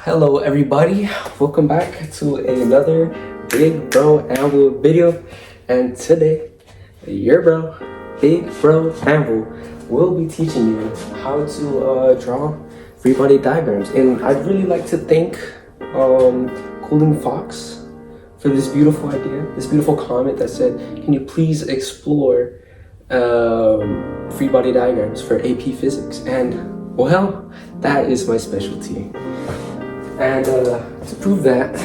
Hello everybody, welcome back to another Big Bro Anvil video. And today, your bro, Big Bro Anvil, will be teaching you how to draw free body diagrams. And I'd really like to thank Cooling Fox for this beautiful idea, this beautiful comment that said, can you please explore free body diagrams for AP Physics? And well, that is my specialty. And to prove that,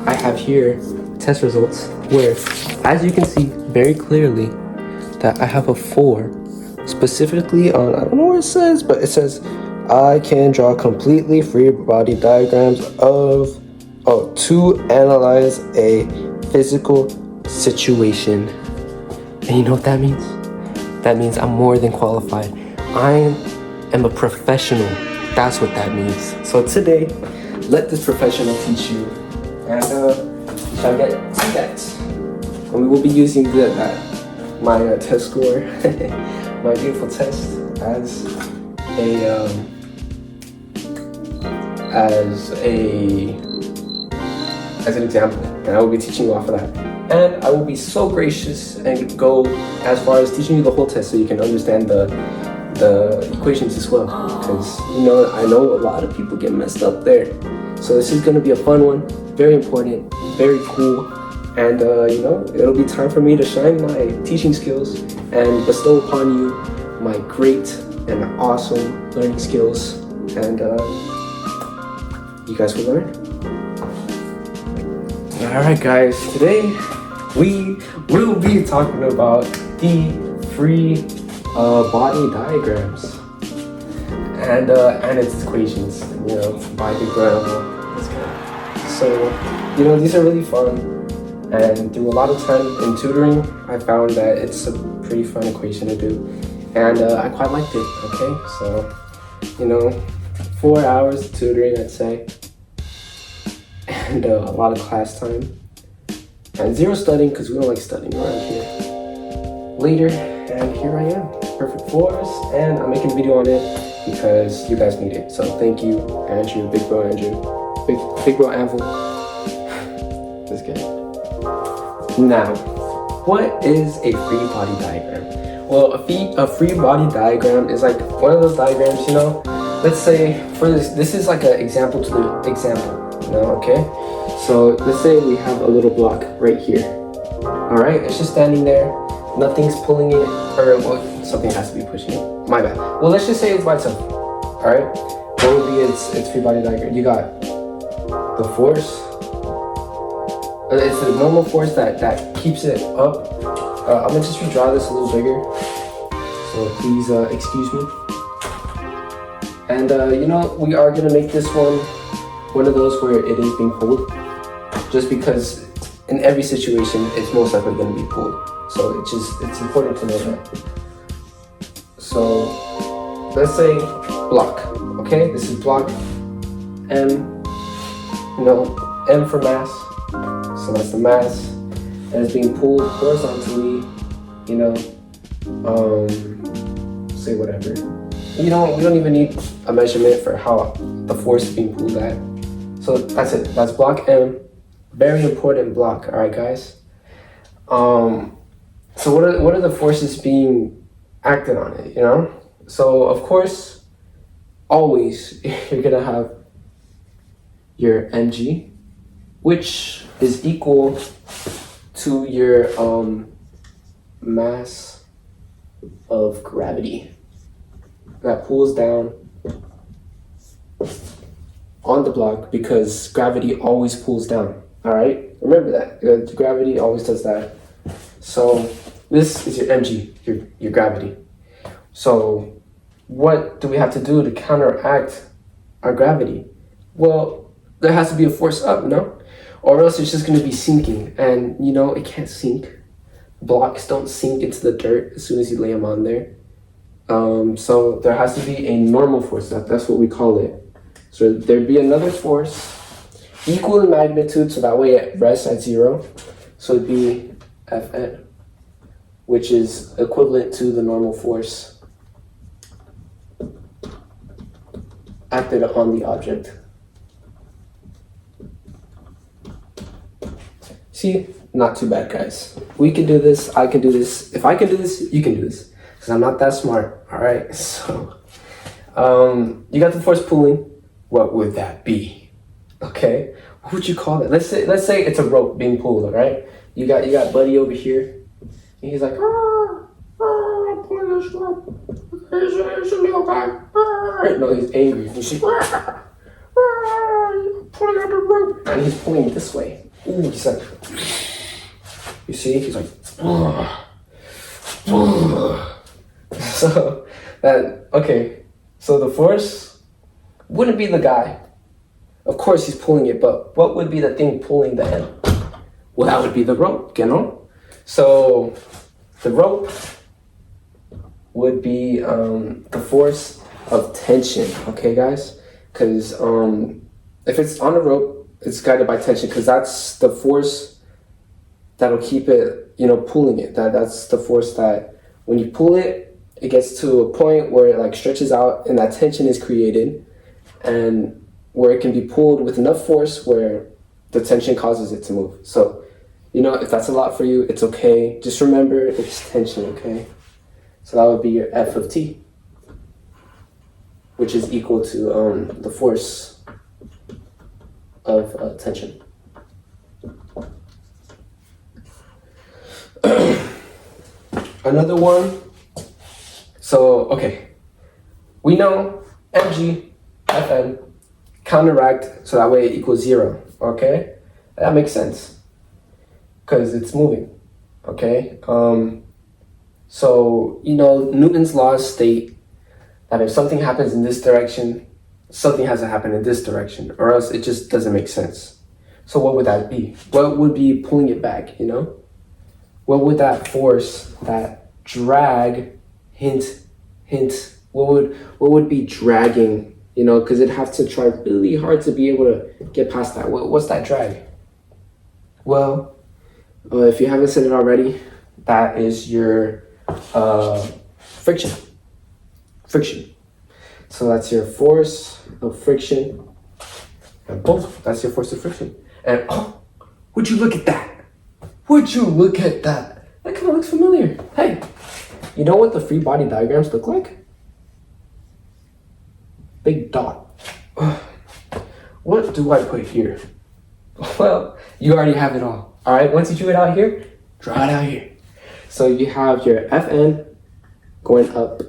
I have here test results where, as you can see very clearly, that I have a 4 specifically on, I don't know what it says, but it says I can draw completely free body diagrams to analyze a physical situation. And you know what that means? That means I'm more than qualified. I am a professional. That's what that means. So today, let this professional teach you, and shall get to that. And we will be using my test score, my beautiful test, as an example, and I will be teaching you off of that. And I will be so gracious and go as far as teaching you the whole test so you can understand the equations as well, because I know a lot of people get messed up there. So this is going to be a fun one, very important, very cool, and it'll be time for me to shine my teaching skills and bestow upon you my great and awesome learning skills, and you guys will learn. Alright guys, today we will be talking about the free body diagrams and its equations, by the ground. So, these are really fun, and through a lot of time in tutoring, I found that it's a pretty fun equation to do, and I quite liked it. Okay, so 4 hours of tutoring, I'd say, and a lot of class time, and 0 studying because we don't like studying around here. Later, and here I am, perfect for us, and I'm making a video on it because you guys need it. So thank you, Andrew, Big Bro Andrew, Big Bro Anvil. This guy. Now, what is a free body diagram? Well, a free body diagram is like one of those diagrams, let's say for this is like an example to the example, okay? So let's say we have a little block right here. All right, it's just standing there. Nothing's pulling it, or something has to be pushing it. My bad. Well, let's just say it's by itself. All right. What would be its free body diagram? You got the force. It's the normal force that keeps it up. I'm gonna just redraw this a little bigger, so please excuse me. And we are gonna make this one of those where it is being pulled, just because in every situation it's most likely gonna be pulled. So it's important to know that. So let's say block. Okay, this is block M. M for mass. So that's the mass, and it's being pulled horizontally. Say whatever. We don't even need a measurement for how the force is being pulled at. So that's it. That's block M. Very important block. All right, guys. So what are the forces being acted on it, So of course, always you're gonna have your mg, which is equal to your mass of gravity that pulls down on the block, because gravity always pulls down. All right, remember that gravity always does that. So this is your mg, your gravity. So what do we have to do to counteract our gravity? Well, there has to be a force up, no? Or else it's just going to be sinking, and it can't sink. Blocks don't sink into the dirt as soon as you lay them on there. So there has to be a normal force. That's what we call it. So there'd be another force equal in magnitude, so that way it rests at 0. So it'd be Fn, which is equivalent to the normal force acted on the object. See, not too bad, guys. We can do this. I can do this. If I can do this, you can do this. Because I'm not that smart. All right. So, you got the force pulling. What would that be? Okay. What would you call it? Let's say it's a rope being pulled. All right. You got Buddy over here. And he's like, I'm pulling this rope. No, he's angry. You see, pulling out the rope, and he's pulling it this way. Ooh, he's like, you see, he's like, so that okay. So the force wouldn't be the guy. Of course, he's pulling it, but what would be the thing pulling the end? Well, that would be the rope, you know. So the rope would be the force of tension, okay, guys? Because if it's on a rope, it's guided by tension, because that's the force that'll keep it, pulling it. That's the force that when you pull it, it gets to a point where it like stretches out and that tension is created, and where it can be pulled with enough force where the tension causes it to move. So, if that's a lot for you, it's okay. Just remember it's tension, okay? So that would be your F of T, which is equal to the force of tension. Another one. So, okay. We know mg, Fn, counteract, so that way it equals 0, okay? That makes sense, because it's moving, okay? So, Newton's laws state that if something happens in this direction, something has to happen in this direction, or else it just doesn't make sense. So what would that be? What would be pulling it back, What would that force, that drag, hint, what would be dragging, because it'd have to try really hard to be able to get past that. What's that drag? Well, if you haven't said it already, that is your friction. So that's your force of friction. And boom, that's your force of friction. And would you look at that? That kind of looks familiar. Hey, you know what the free body diagrams look like? Big dot. What do I put here? Well, you already have it all. All right, once you drew it out here, draw it out here. So you have your Fn going up,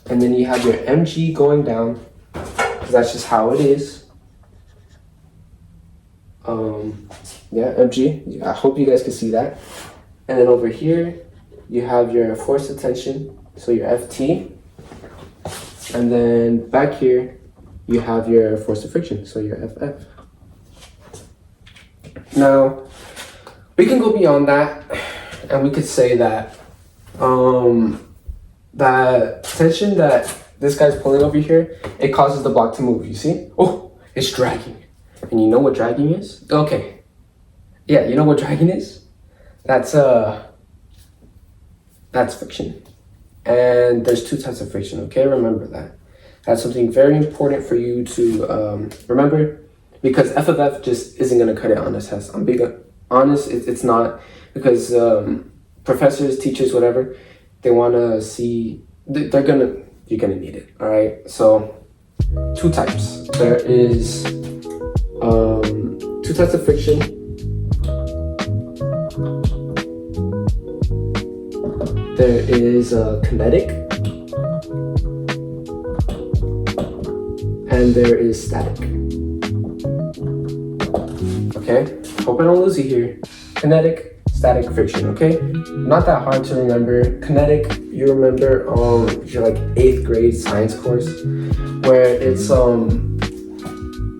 and then you have your mg going down, because that's just how it is. Mg, I hope you guys can see that. And then over here, you have your force of tension, so your Ft. And then back here, you have your force of friction, so your Ff. Now, we can go beyond that, and we could say that that tension that this guy's pulling over here, it causes the block to move, you see? Oh, it's dragging. And you know what dragging is? Okay. Yeah, you know what dragging is? That's friction. And there's two types of friction, okay? Remember that. That's something very important for you to remember, because F of F just isn't going to cut it on this test. I'm being honest, it's not, because professors, teachers, whatever, they want to see, you're going to need it, all right? So, two types. There is two types of friction. There is kinetic, and there is static. Okay, hope I don't lose you here. Kinetic, static, friction, okay? Not that hard to remember. Kinetic, you remember your like 8th grade science course, where it's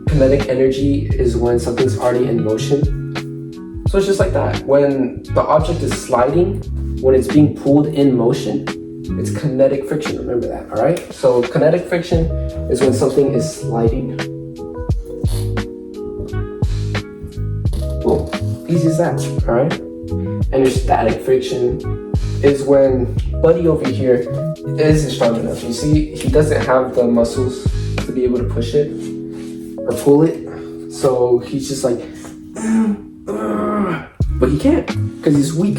kinetic energy is when something's already in motion. So it's just like that. When the object is sliding, when it's being pulled in motion, it's kinetic friction, remember that, all right? So kinetic friction is when something is sliding. Cool, easy as that, all right? And your static friction is when Buddy over here isn't strong enough. You see, he doesn't have the muscles to be able to push it or pull it. So he's just like, but he can't because he's weak.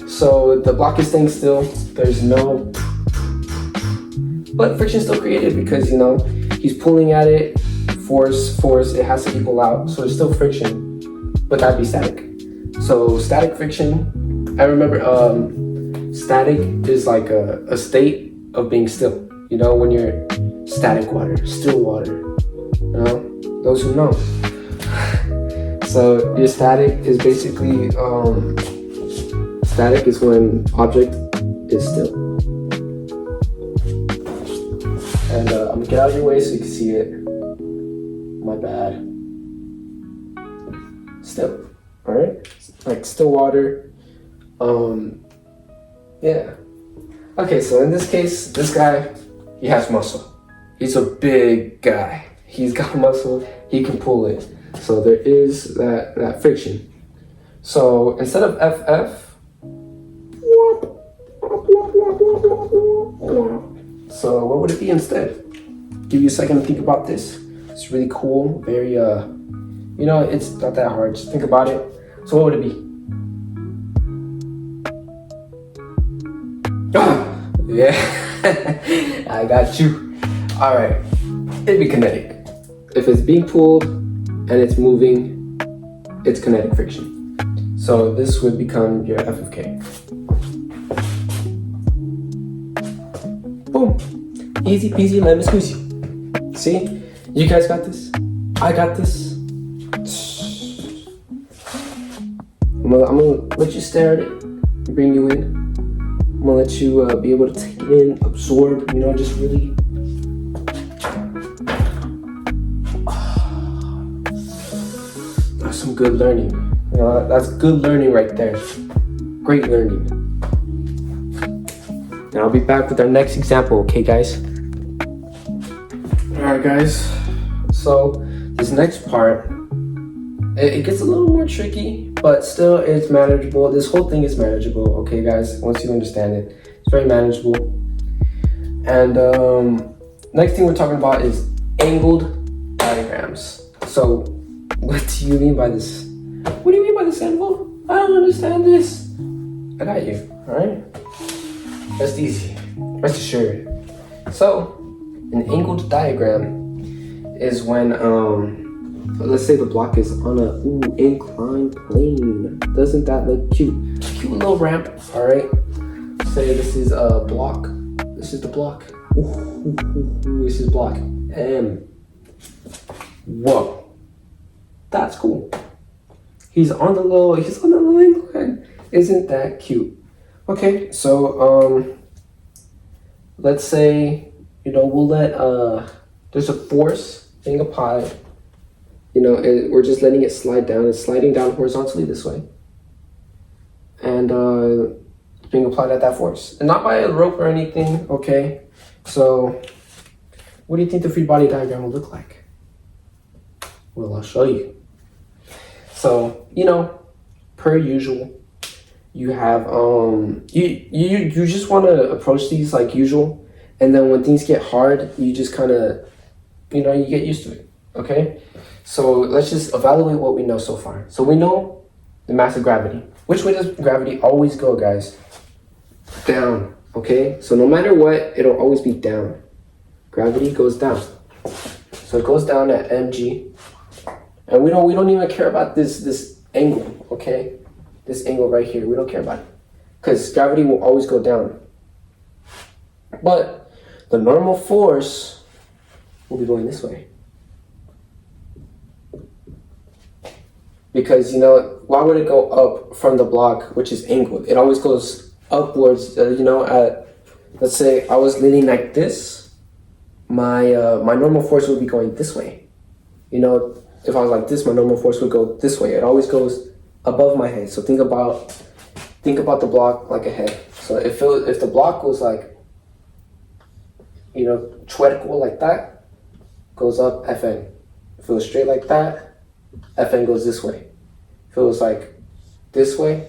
So the block is staying still. There's no, but friction still created because, you know, he's pulling at it, force, it has to equal out. So there's still friction, but that'd be static. So static friction, I remember static is like a state of being still. You know, when you're static water, still water, you know, those who know. So your static is basically, static is when object is still. And I'm gonna get out of your way so you can see it. My bad. Still, all right? Like still water. Yeah. Okay, so in this case, this guy, he has muscle. He's a big guy. He's got muscle, he can pull it. So there is that friction. So instead of FF, so what would it be instead? Give you a second to think about this. It's really cool, very, you know, it's not that hard, just think about it. So what would it be? Yeah, I got you. All right, it'd be kinetic. If it's being pulled and it's moving, it's kinetic friction. So this would become your F of K. Boom, easy peasy lemon squeezy. See, you guys got this. I got this. I'm gonna let you stare at it, bring you in. I'm gonna let you be able to take it in, absorb, you know, just really. That's some good learning. You know, that's good learning right there. Great learning. And I'll be back with our next example, okay, guys? Alright, guys. So, this next part, it gets a little more tricky, but still it's manageable. This whole thing is manageable, okay, guys? Once you understand it, it's very manageable. And next thing we're talking about is angled diagrams. So, what do you mean by this? What do you mean by this, Anvil? I don't understand this. I got you, all right? Rest easy, rest assured. So, an angled diagram is when, let's say the block is on a inclined plane. Doesn't that look cute? Cute little ramp, all right? Say this is a block. This is the block. This is block M. Whoa, that's cool. He's on the little incline. Isn't that cute? Okay, so let's say, you know, we'll let there's a force being applied. You know, we're just letting it slide down. It's sliding down horizontally this way. And it's being applied at that force. And not by a rope or anything, okay? So, what do you think the free body diagram will look like? Well, I'll show you. So, you know, per usual, you have, you just want to approach these like usual. And then when things get hard, you just kind of, you know, you get used to it, okay? So let's just evaluate what we know so far. So we know the mass of gravity. Which way does gravity always go, guys? Down, okay? So no matter what, it'll always be down. Gravity goes down. So it goes down at mg. And we don't even care about this angle, okay? This angle right here, we don't care about it. Because gravity will always go down. But the normal force will be going this way. Because, you know, why would it go up from the block, which is angled? It always goes upwards, you know, let's say I was leaning like this, my normal force would be going this way. You know, if I was like this, my normal force would go this way. It always goes above my head. So think about the block like a head. So if the block was like, you know, chuerco like that, goes up Fn. If it was straight like that, Fn goes this way. If it was like this way,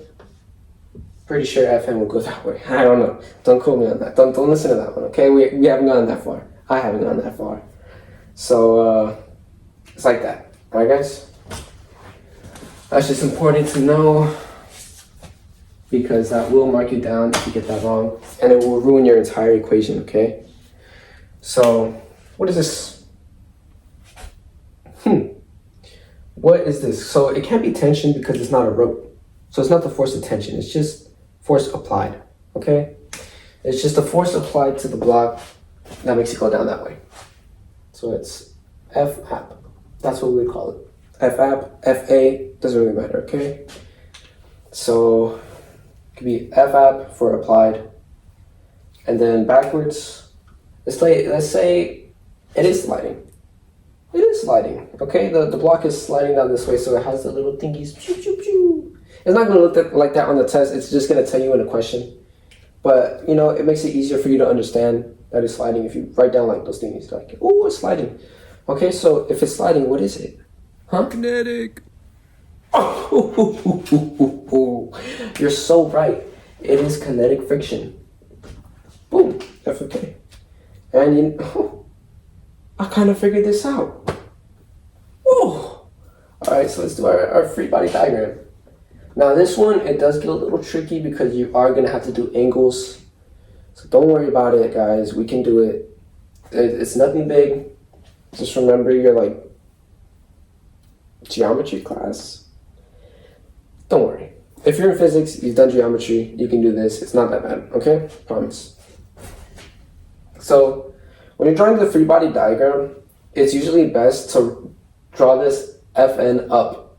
pretty sure Fn will go that way. I don't know. Don't quote me on that. Don't listen to that one, okay? We haven't gone that far. I haven't gone that far. So it's like that. Alright, guys? That's just important to know because that will mark you down if you get that wrong, and it will ruin your entire equation, okay? So, what is this? What is this? So it can't be tension because it's not a rope. So it's not the force of tension, it's just force applied, okay? It's just a force applied to the block that makes it go down that way. So it's F app. That's what we would call it. F app, FA, doesn't really matter, okay? So it could be F app for applied. And then backwards, let's say it is sliding. It is sliding, okay? The block is sliding down this way, so it has the little thingies. It's not going to look like that on the test. It's just going to tell you in a question. But, you know, it makes it easier for you to understand that it's sliding if you write down like those thingies. Like, oh, it's sliding. Okay, so if it's sliding, what is it? Huh? Kinetic. Oh, you're so right. It is kinetic friction. Boom, FFK. And I kind of figured this out. Whoa. All right, so let's do our free body diagram. Now this one, it does get a little tricky because you are gonna have to do angles. So don't worry about it, guys. We can do it. It's nothing big. Just remember your like geometry class. Don't worry. If you're in physics, you've done geometry, you can do this. It's not that bad, okay? Promise. So when you're drawing the free body diagram, it's usually best to draw this FN up.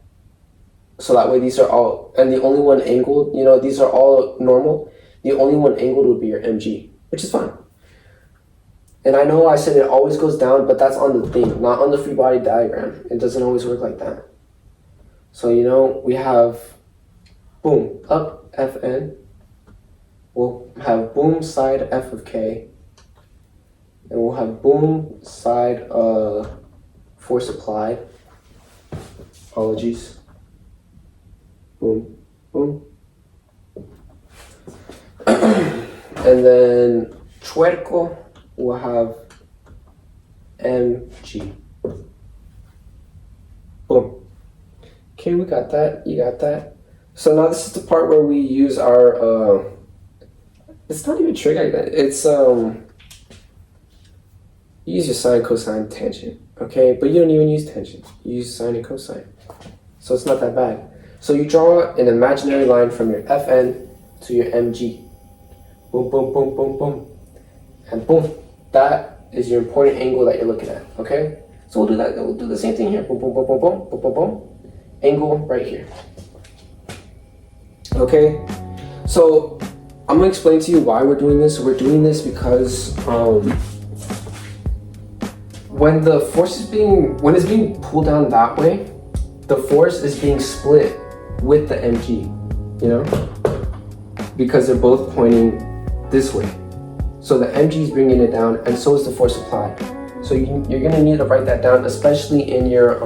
So that way these are all, and the only one angled, you know, these are all normal. The only one angled would be your MG, which is fine. And I know I said it always goes down, but that's on the thing, not on the free body diagram. It doesn't always work like that. So, you know, we have boom, up FN. We'll have boom side F of K. And we'll have boom side force applied. Apologies. Boom, boom. And then Chuerco will have MG. Boom. Okay, we got that. You got that. So now this is the part where we use our it's not even trig like that. It's you use your sine, cosine, tangent. Okay, but you don't even use tangent. You use sine and cosine. So it's not that bad. So you draw an imaginary line from your FN to your MG. Boom, boom, boom, boom, boom. And boom. That is your important angle that you're looking at, okay? So we'll do that. We'll do the same thing here. Boom, boom, boom, boom, boom, boom, boom, boom. Angle right here. Okay? So I'm gonna explain to you why we're doing this. We're doing this because when the force is when it's being pulled down that way, the force is being split with the MG, you know? Because they're both pointing this way. So the MG is bringing it down, and so is the force applied. So you're gonna need to write that down, especially in your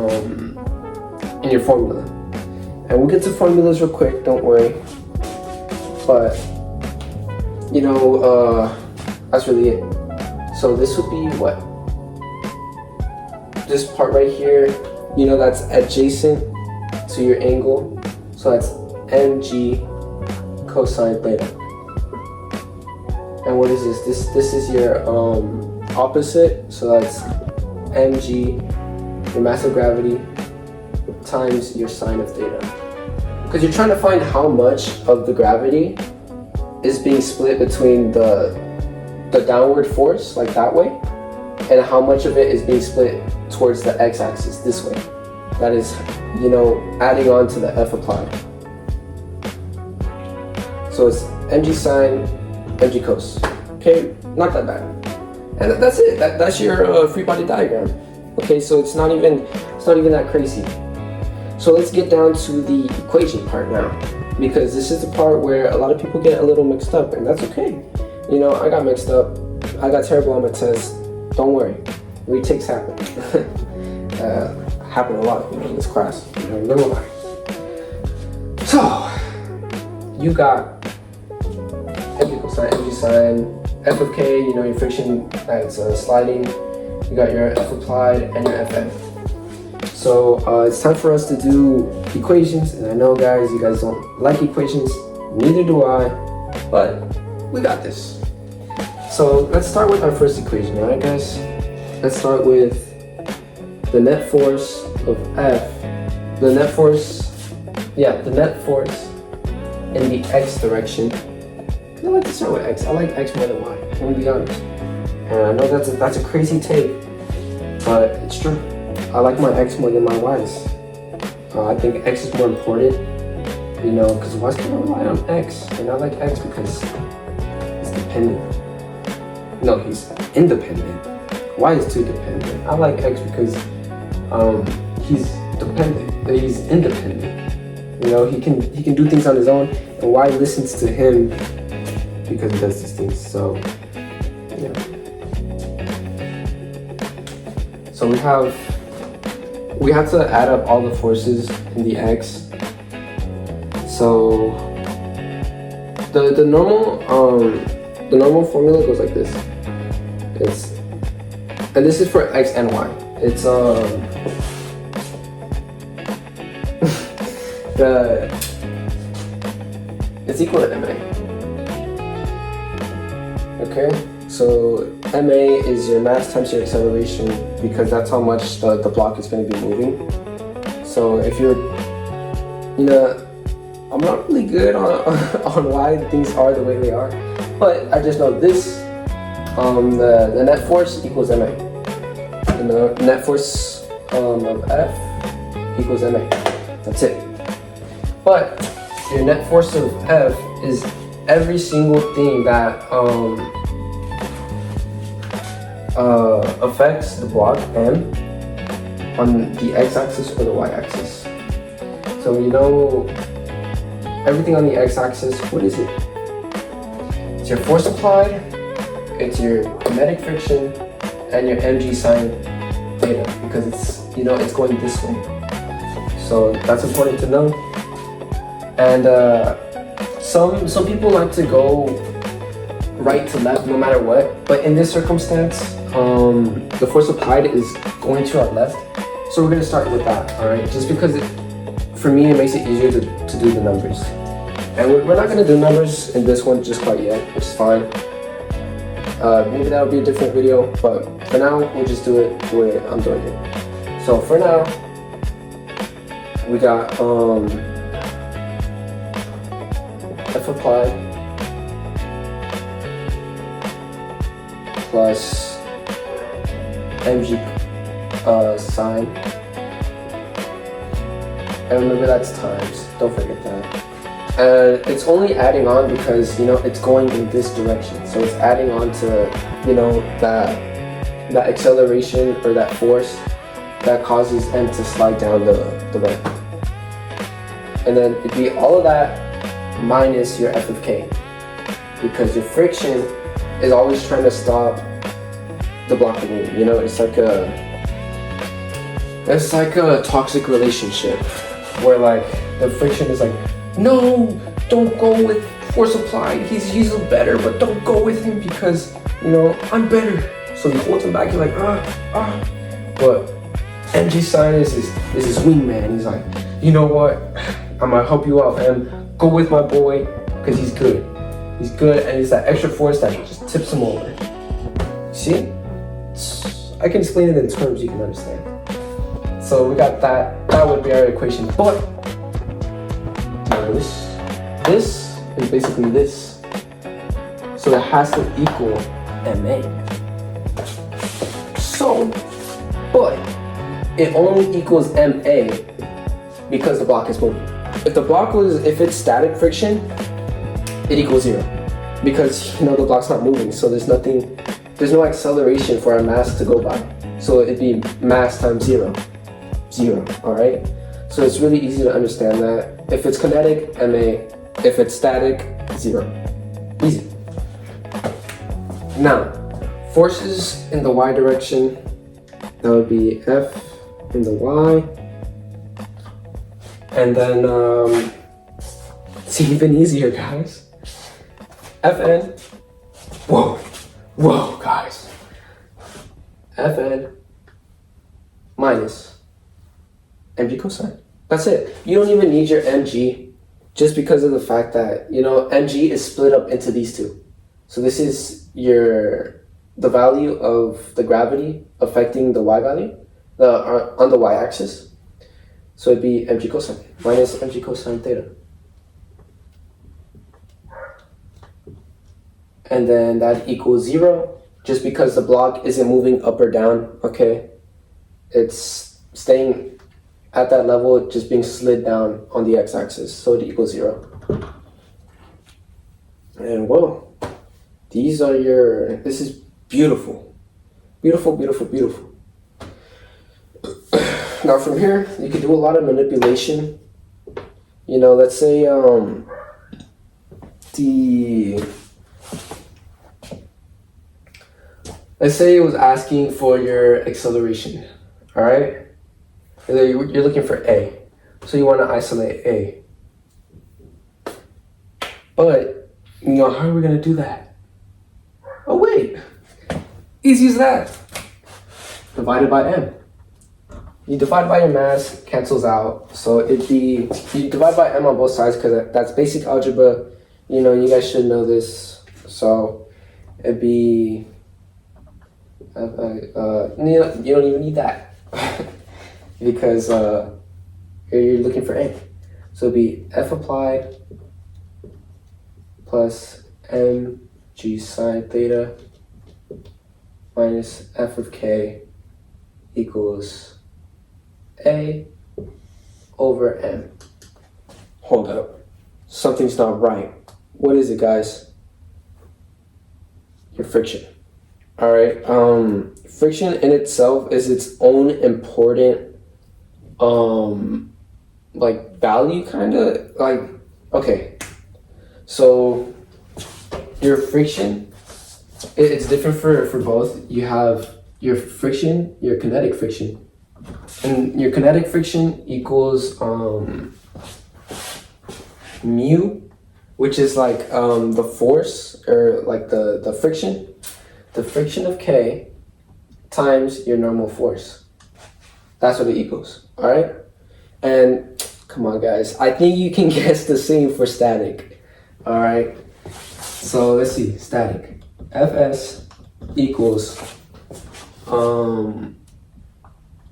formula. And we'll get to formulas real quick, don't worry. But, you know, that's really it. So this would be what? This part right here, you know, that's adjacent to your angle. So that's MG cosine theta. And what is this? This is your opposite. So that's mg, your mass of gravity, times your sine of theta. Because you're trying to find how much of the gravity is being split between the downward force, like that way, and how much of it is being split towards the x-axis, this way. That is, you know, adding on to the F applied. So it's mg sine, mg cos. Okay, not that bad. And that's it. That's your free body diagram. Okay, so it's not even that crazy. So let's get down to the equation part now, because this is the part where a lot of people get a little mixed up, and that's okay. You know, I got mixed up. I got terrible on my test. Don't worry, retakes happen. Happen a lot, you know, in this class. You know, never mind. So you got mg cosine, mg sine, f of k. You know your friction that's sliding. You got your F applied and your Fn. So So it's time for us to do equations. And I know, guys, you guys don't like equations. Neither do I. But we got this. So let's start with our first equation, alright, guys? Let's start with the net force of F. The net force in the x direction. I like to start with x. I like x more than y. I'm gonna be honest. And I know that's a crazy take, but it's true. I like my x more than my y's. I think x is more important, you know, because y's kind of rely on x, and I like x because he's dependent. No, he's independent. Y is too dependent. I like x because he's dependent. He's independent. You know, he can do things on his own, and Y listens to him because he does these things. So, yeah. So we have to add up all the forces in the x. So the normal formula goes like this. And this is for x and y. It's it's equal to ma. Okay, so ma is your mass times your acceleration, because that's how much the block is going to be moving. So if you're, you know, I'm not really good on why things are the way they are, but I just know this, the net force equals ma. And the net force of F equals ma. That's it. But your net force of F is every single thing that affects the block M on the x-axis or the y-axis. So you know everything on the x-axis, what is it? It's your force applied, it's your kinetic friction, and your mg sine theta, because it's, you know, it's going this way. So that's important to know. And some people like to go right to left no matter what, but in this circumstance, the force applied is going to our left, so we're going to start with that, all right? Just because for me it makes it easier to do the numbers. And we're not going to do numbers in this one just quite yet, which is fine. Maybe that'll be a different video, but for now we'll just do it the way I'm doing it. So for now, we got F applied plus mg sine, and remember that's times, don't forget that. And it's only adding on because, you know, it's going in this direction, so it's adding on to, you know, that acceleration or that force that causes M to slide down the ramp. And then it'd be all of that minus your F of K, because your friction is always trying to stop the block from moving. You know, it's like a toxic relationship where like the friction is like, no, don't go with force applied. He's better, but don't go with him because, you know, I'm better. So he holds him back. He's like, But mg sine is his wingman. He's like, you know what? I'm gonna help you out, man. Go with my boy, because he's good. He's good, and it's that extra force that just tips him over. See? I can explain it in terms you can understand. So we got that. That would be our equation. But this is basically this. So it has to equal MA. So, but it only equals MA because the block is moving. If it's static friction, it equals 0. Because, you know, the block's not moving, so there's no acceleration for our mass to go by. So it'd be mass times 0. 0, alright? So it's really easy to understand that. If it's kinetic, MA. If it's static, 0. Easy. Now, forces in the y direction, that would be F in the y. And then, it's even easier, guys. Fn, whoa, guys. Fn minus mg cosine. That's it. You don't even need your mg just because of the fact that, you know, mg is split up into these two. So this is the value of the gravity affecting the y value on the y-axis. So it'd be mg cosine minus mg cosine theta. And then that equals 0, just because the block isn't moving up or down, okay? It's staying at that level, just being slid down on the x-axis, so it equals 0. And whoa, this is beautiful. Beautiful, beautiful, beautiful. Now from here, you can do a lot of manipulation. You know, let's say let's say it was asking for your acceleration, all right? You're looking for A, so you want to isolate A. But, you know, how are we going to do that? Oh, wait. Easy as that. Divided by M. You divide by your mass, cancels out. So it'd be, you divide by M on both sides because that's basic algebra. You know, you guys should know this. So it'd be, you don't even need that because you're looking for A. So it'd be F applied plus mg sine theta minus f of k equals A over m. Hold up. Something's not right. What is it, guys? Your friction. All right. Friction in itself is its own important like value, kind of like, okay, so your friction, it's different for both. You have your friction, your kinetic friction, and your kinetic friction equals mu, which is like the force, or like the friction of K times your normal force. That's what it equals, all right? And come on, guys, I think you can guess the same for static, all right? So let's see, static. Fs equals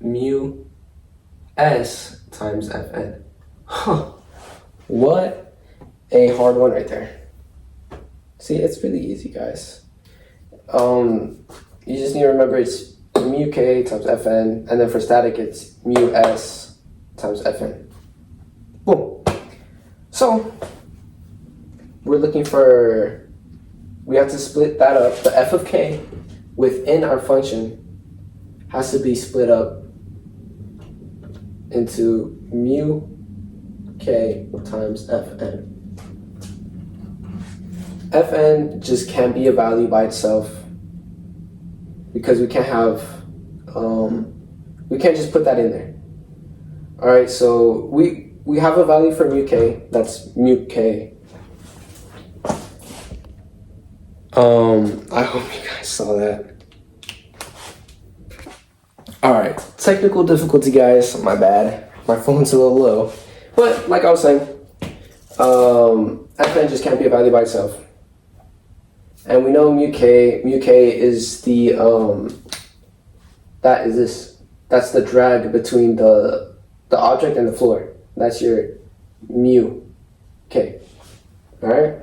mu s times Fn. Huh. What a hard one right there. See, it's really easy, guys. You just need to remember it's mu k times Fn, and then for static it's mu s times Fn. Boom. So we're looking for, we have to split that up. The f of k within our function has to be split up into mu k times Fn. Fn just can't be a value by itself because we can't have, we can't just put that in there. All right, so we have a value for mu k, that's mu k. I hope you guys saw that. All right, technical difficulty, guys, my bad. My phone's a little low, but like I was saying, Fn just can't be a value by itself. And we know mu k is the, that's the drag between the object and the floor. That's your mu k, all right?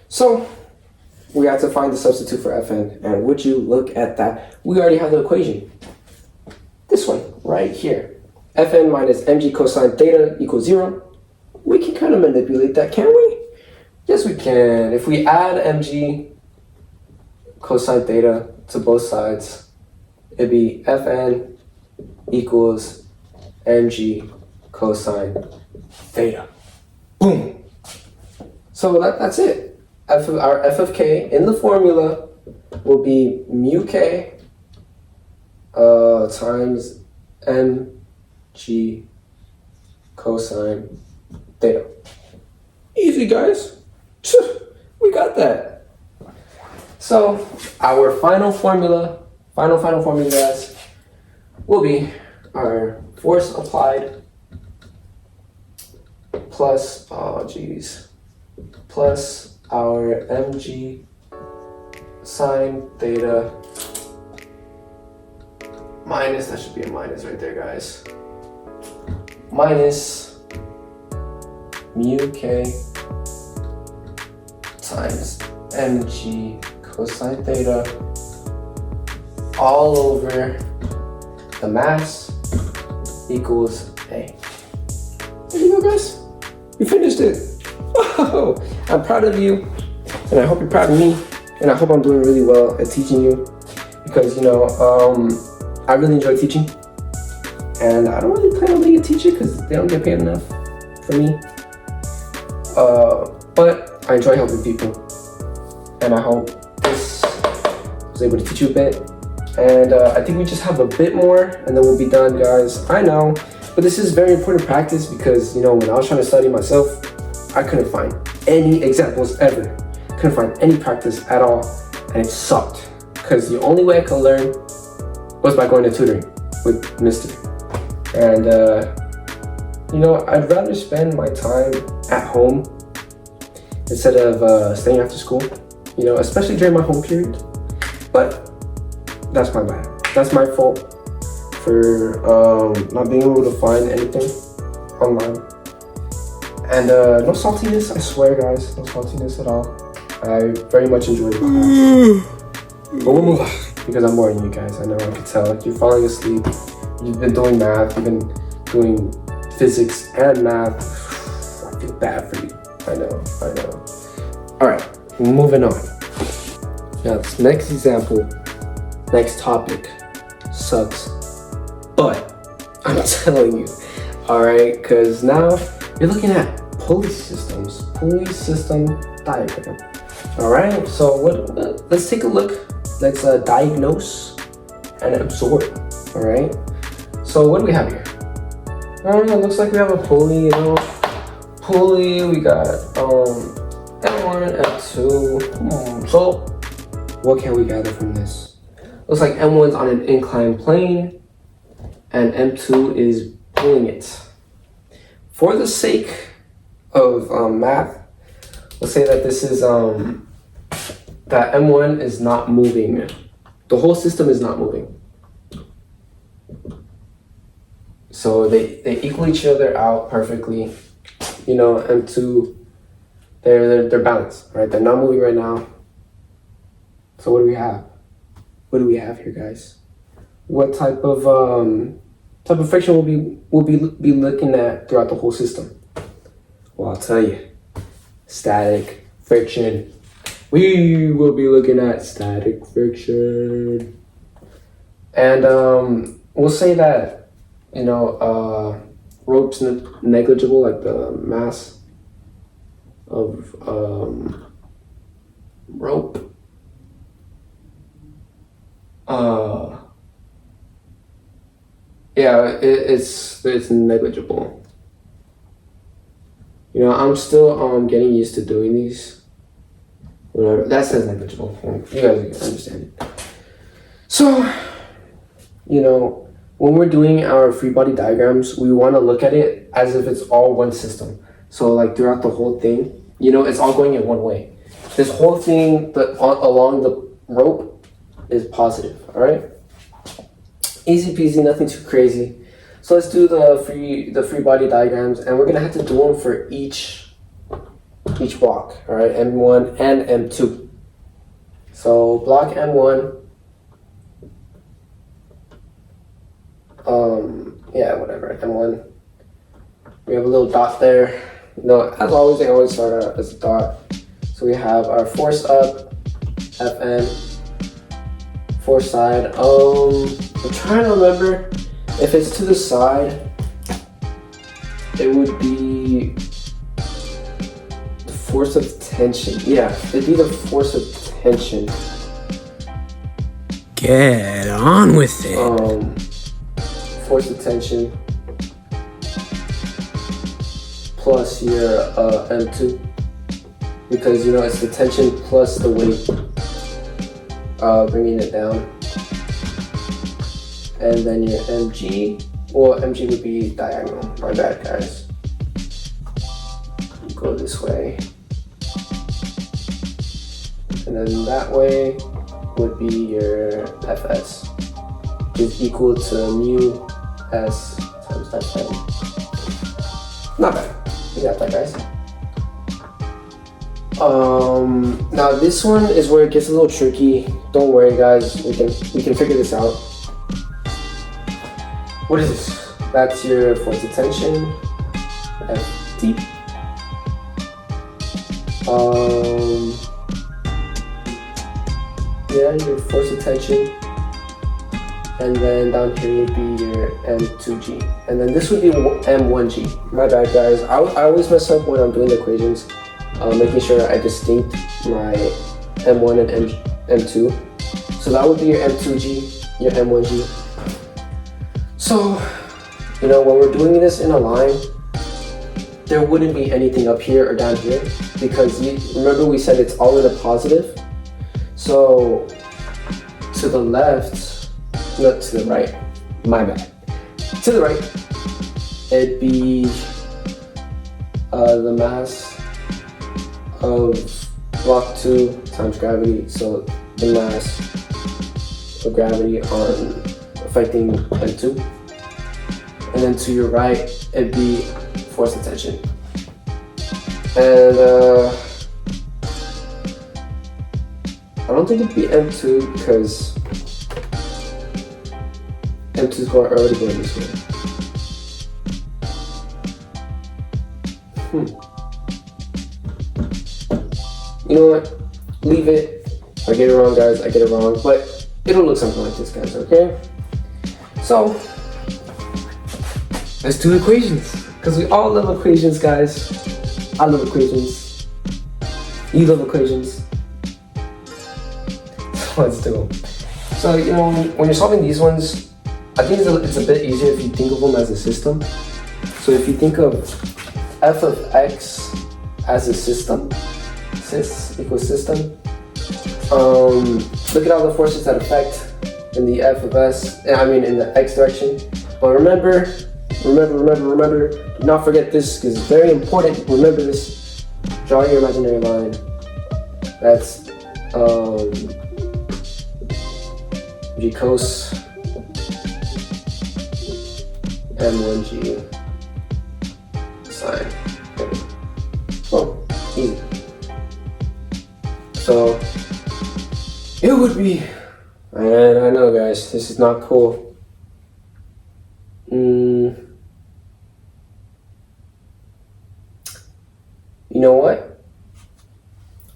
So we have to find the substitute for Fn, and would you look at that? We already have the equation. This one, right here. Fn minus mg cosine theta equals 0. We can kind of manipulate that, can't we? Yes, we can. If we add mg cosine theta to both sides, it'd be Fn equals mg cosine theta. Boom. So that's it. Our f of k in the formula will be mu k times mg cosine theta. Easy, guys. We got that. So our final formula, guys, will be our force applied plus, oh geez, plus our mg sine theta minus, that should be a minus right there, guys, minus mu k times mg cosine theta all over the mass equals A. There you go, guys. You finished it. Whoa. I'm proud of you, and I hope you're proud of me, and I hope I'm doing really well at teaching you, because, you know, I really enjoy teaching, and I don't really plan on being a teacher because they don't get paid enough for me. But I enjoy helping people, and I hope this was able to teach you a bit. And I think we just have a bit more, and then we'll be done, guys. I know, but this is very important practice because, you know, when I was trying to study myself, I couldn't find any examples ever. Couldn't find any practice at all, and it sucked. Because the only way I could learn was by going to tutoring with Mr. And, you know, I'd rather spend my time at home instead of staying after school, you know, especially during my home period. But that's my bad. That's my fault for not being able to find anything online. And no saltiness, I swear, guys, no saltiness at all. I very much enjoyed the class. But we'll move on because I'm boring you guys. I know, I can tell. Like, you're falling asleep. You've been doing math. You've been doing physics and math. I feel bad for you. I know. All right, moving on. Now, this next example, next topic sucks, but I'm telling you, all right, because now you're looking at pulley system diagram. All right, so let's take a look. Let's diagnose and absorb. All right, so what do we have here? It looks like we have a pulley, you know. Pulley, we got M1, M2. So what can we gather from this? Looks like M1's on an inclined plane and M2 is pulling it. For the sake of math, let's say that this is that M1 is not moving. The whole system is not moving. So they equal each other out perfectly. You know, M2, they're balanced, right? They're not moving right now. So what do we have? What do we have here, guys? What type of friction we'll be looking at throughout the whole system? Well, I'll tell you, static friction. We will be looking at static friction, and we'll say that, you know, rope's negligible, like the mass of rope. Yeah, it's negligible. You know, I'm still getting used to doing these. Whatever, that says negligible. You guys can understand it. So, you know, when we're doing our free body diagrams, we want to look at it as if it's all one system. So, like, throughout the whole thing, you know, it's all going in one way. This whole thing along the rope is positive. All right, easy peasy, nothing too crazy. So let's do the free body diagrams, and we're gonna have to do them for each block. All right, M1 and M2. So block M1, yeah, whatever, M1. We have a little dot there. You know, as always, they always start out as a dot. So we have our force up, Fn. Force side. I'm trying to remember if it's to the side, it would be the force of tension. Yeah, it'd be the force of tension. Get on with it. Force of tension plus your M2, because, you know, it's the tension plus the weight. Bringing it down, and then your mg Well, mg would be diagonal. My bad, guys. Go this way. And then that way would be your fs, which is equal to mu s times fm. Not bad. We got that, guys. Now this one is where it gets a little tricky. Don't worry, guys. We can figure this out. What is this? That's your force of tension, Ft. Yeah, your force of tension. And then down here would be your M2G. And then this would be M1G. My bad, guys. I always mess up when I'm doing the equations, making sure I distinct my M1 and M2. So that would be your M2G, your M1G. So, you know, when we're doing this in a line, there wouldn't be anything up here or down here because remember we said it's all in a positive. So to the left, not to the right, my bad. To the right, it'd be the mass of block 2 times gravity. So the mass of gravity on affecting M2. And then to your right, it'd be force of tension. And I don't think it'd be M2 because M2 is already going this way. You know what? Leave it. I get it wrong, guys. I get it wrong. But it'll look something like this, guys, okay? So, let's do equations. Because we all love equations, guys. I love equations. You love equations. Let's do them. So, you know, when you're solving these ones, I think it's a bit easier if you think of them as a system. So if you think of f of x as a system, sys equals system, look at all the forces that affect in the f of s, in the x direction. But remember, do not forget this because it's very important. Remember this. Draw your imaginary line. That's g cos M1G sine. Oh, easy. So it would be, and I know, guys, this is not cool. You know what?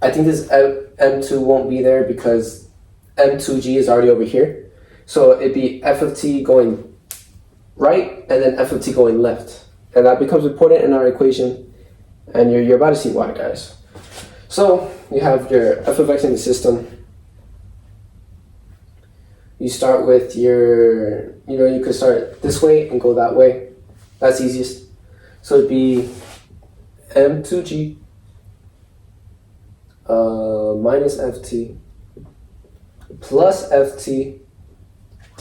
I think this M2 won't be there because M2G is already over here. So it'd be f of t going right and then f of t going left. And that becomes important in our equation. And you're about to see why, guys. So you have your f of x in the system. You start with your, you could start this way and go that way. That's easiest. So it'd be M2G minus ft plus ft,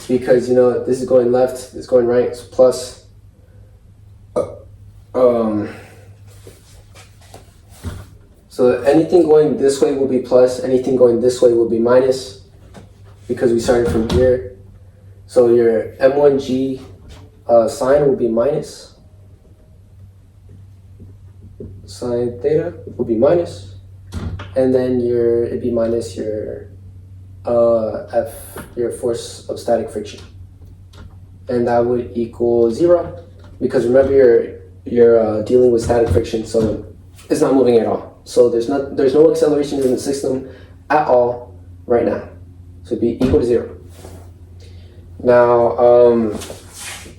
because this is going left, this is going right, so plus so anything going this way will be plus, anything going this way will be minus, because we started from here. So your M1G sine will be minus, sine theta will be minus, and then it'd be minus your your force of static friction, and that would equal 0, because remember you're dealing with static friction, so it's not moving at all. So there's no acceleration in the system at all right now. So it'd be equal to 0. Now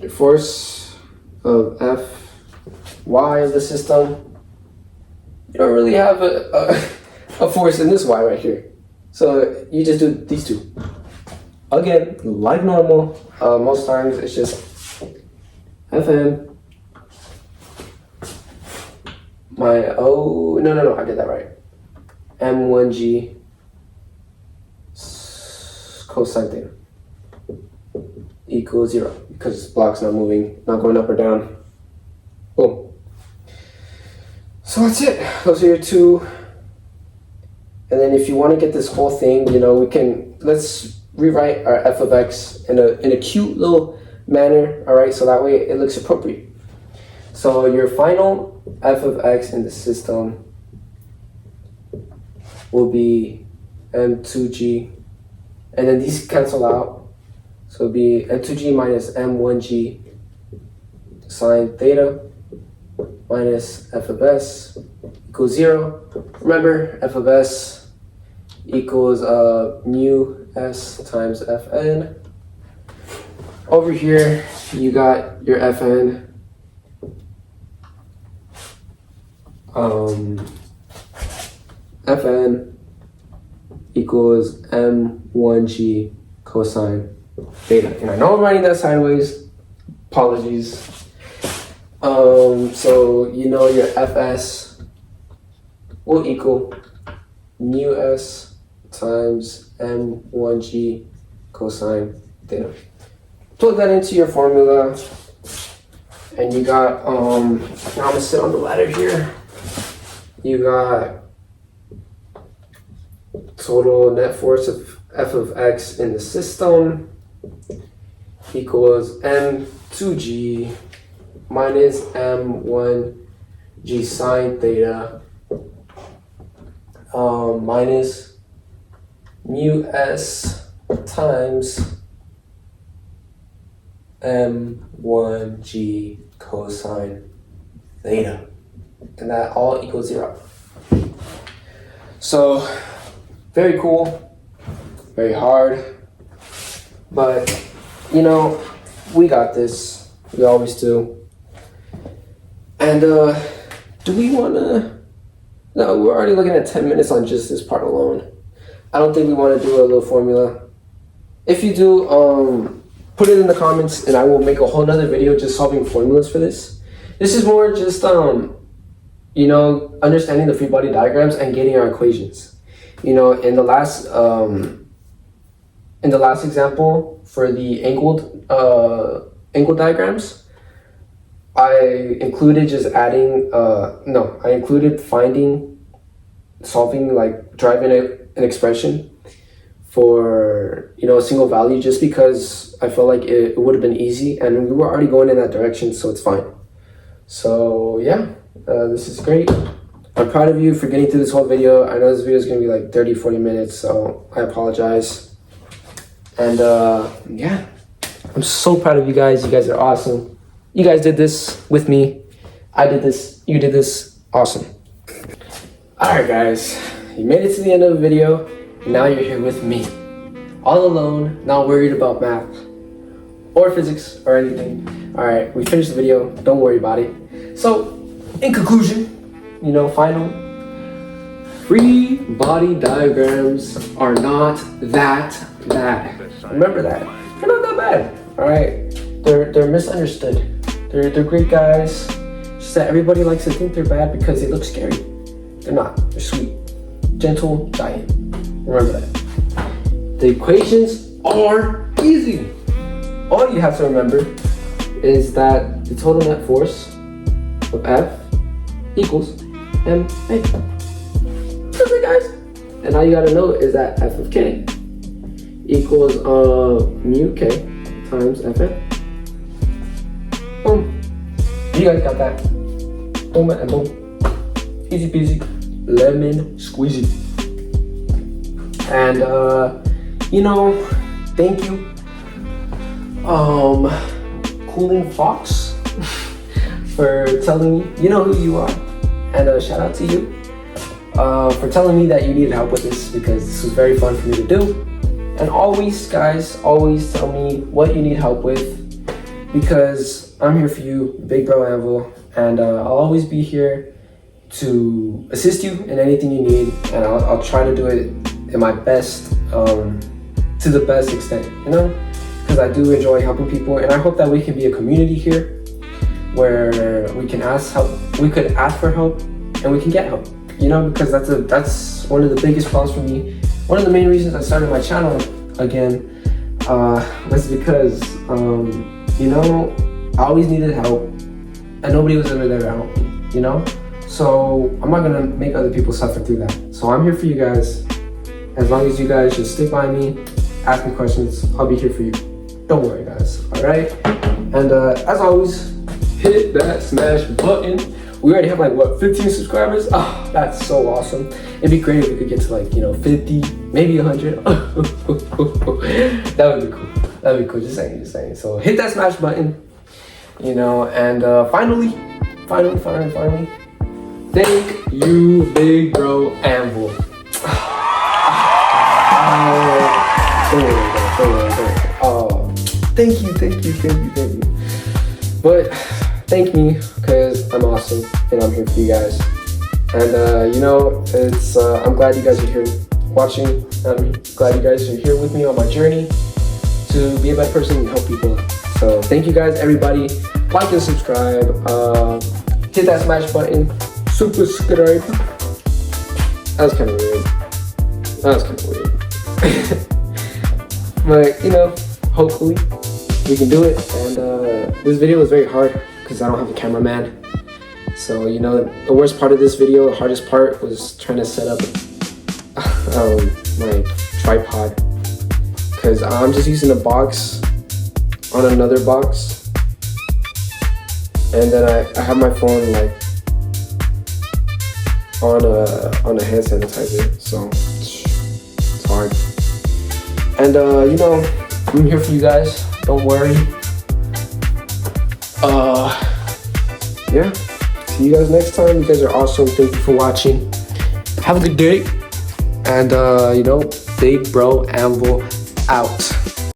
your force of Fy of the system, you don't really have a force in this y right here. So you just do these two. Again, like normal, most times it's just Fm no, I did that right. M1G cosine theta equals 0. because the block's not moving, not going up or down. Boom. So that's it. Those are your two. And then if you want to get this whole thing, you know, let's rewrite our f of x in a cute little manner, all right? So that way it looks appropriate. So your final f of x in the system will be m2g, and then these cancel out. So it'll be m2g minus m1g sine theta minus f of s equals 0. Remember, f of s equals mu s times fn. Over here, you got your fn. Fn equals m1g cosine theta. And I know I'm writing that sideways. Apologies. So you know your fs will equal mu s times m1g cosine theta. Plug that into your formula, and you got, now I'm gonna sit on the ladder here. You got total net force of f of x in the system equals m2g minus m1g sine theta minus mu s times m1g cosine theta. And that all equals 0. So, very cool, very hard, but you know, we got this. We always do. And do we wanna? No, we're already looking at 10 minutes on just this part alone. I don't think we want to do a little formula. If you do, put it in the comments, and I will make a whole nother video just solving formulas for this. This is more just you know, understanding the free body diagrams and getting our equations. You know, in the last example for the angled diagrams, I included just adding, I included solving, like driving an expression for, you know, a single value, just because I felt like it would have been easy, and we were already going in that direction, so it's fine. So yeah. This is great. I'm proud of you for getting through this whole video. I know this video is going to be like 30-40 minutes, so I apologize. And yeah, I'm so proud of you guys. You guys are awesome. You guys did this with me. I did this. You did this. Awesome. Alright guys, you made it to the end of the video, and now you're here with me. All alone, not worried about math or physics or anything. Alright, we finished the video. Don't worry about it. So, in conclusion, you know, final, free body diagrams are not that bad. Remember that. They're not that bad. All right, they're misunderstood. They're great guys. Just that everybody likes to think they're bad because they look scary. They're not. They're sweet, gentle giant. Remember that. The equations are easy. All you have to remember is that the total net force of F equals ma. That's it, guys. And all you gotta know is that f of k equals mu k times fn. Boom. You guys got that. Boom and boom. Easy peasy, lemon squeezy. And you know, thank you, Cooling Fox, for telling me, you know who you are, and shout out to you for telling me that you needed help with this, because this was very fun for me to do. And always, guys, always tell me what you need help with, because I'm here for you, Big Bro Anvil, and I'll always be here to assist you in anything you need, and I'll try to do it in my best, to the best extent, you know, because I do enjoy helping people, and I hope that we can be a community here where we can ask for help, and we can get help, you know, because that's one of the biggest problems for me. One of the main reasons I started my channel again was because you know, I always needed help, and nobody was ever there to help me, you know? So I'm not gonna make other people suffer through that. So I'm here for you guys. As long as you guys just stick by me, ask me questions, I'll be here for you. Don't worry, guys, all right? And as always, hit that smash button. We already have like, what, 15 subscribers? Oh, that's so awesome. It'd be great if we could get to like, 50, maybe 100. That would be cool. That would be cool, just saying. So hit that smash button, and finally, thank you, big bro Anvil. Thank you. But thank me, because I'm awesome and I'm here for you guys. And it's I'm glad you guys are here watching. I'm glad you guys are here with me on my journey to be a better person and help people out. So thank you guys, everybody. Like and subscribe. Hit that smash button. Subscribe. That was kind of weird. But hopefully we can do it. And this video was very hard because I don't have a cameraman. So the worst part of this video, the hardest part, was trying to set up my tripod, because I'm just using a box on another box, and then I have my phone like on a hand sanitizer, so it's hard. And I'm here for you guys, don't worry. Yeah, see you guys next time. You guys are awesome. Thank you for watching. Have a good day. And Big Bro Anvil out.